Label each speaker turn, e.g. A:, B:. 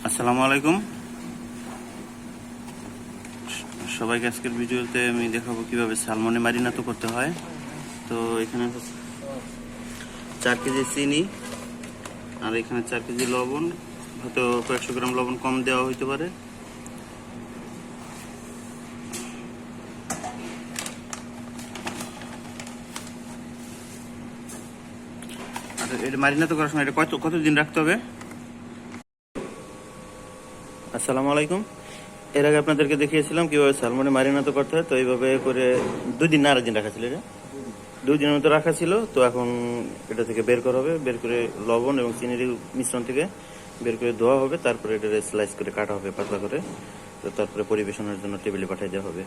A: আসসালামু আলাইকুম সবাইকে। আজকের ভিডিওতে আমি দেখাবো কিভাবে সালমনে মারিনাতো করতে হয়। তো এখানে 4 কেজি চিনি আর এখানে 4 কেজি লবণ, হয়তো কয়েকশো গ্রাম লবণ কম দেওয়া হইতে পারে। আর এটা মারিনাতো করার সময় এটা কতদিন রাখতে হবে? আসসালামু আলাইকুম। এর আগে আপনাদেরকে দেখিয়েছিলাম কিভাবে সালমনে মারিনাতো করতে হয়। তো এইভাবে করে 2 দিন না আরেকদিন রাখা ছিল, এটা 2 দিনের মতো রাখা ছিল। তো এখন এটা থেকে বের করা হবে, বের করে লবণ এবং চিনির মিশ্রণ থেকে বের করে ধোয়া হবে, তারপরে এটা স্লাইস করে কাটা হবে পাতলা করে। তো তারপরে পরিবেশনের জন্য টেবিলে পাঠিয়ে দেওয়া হবে।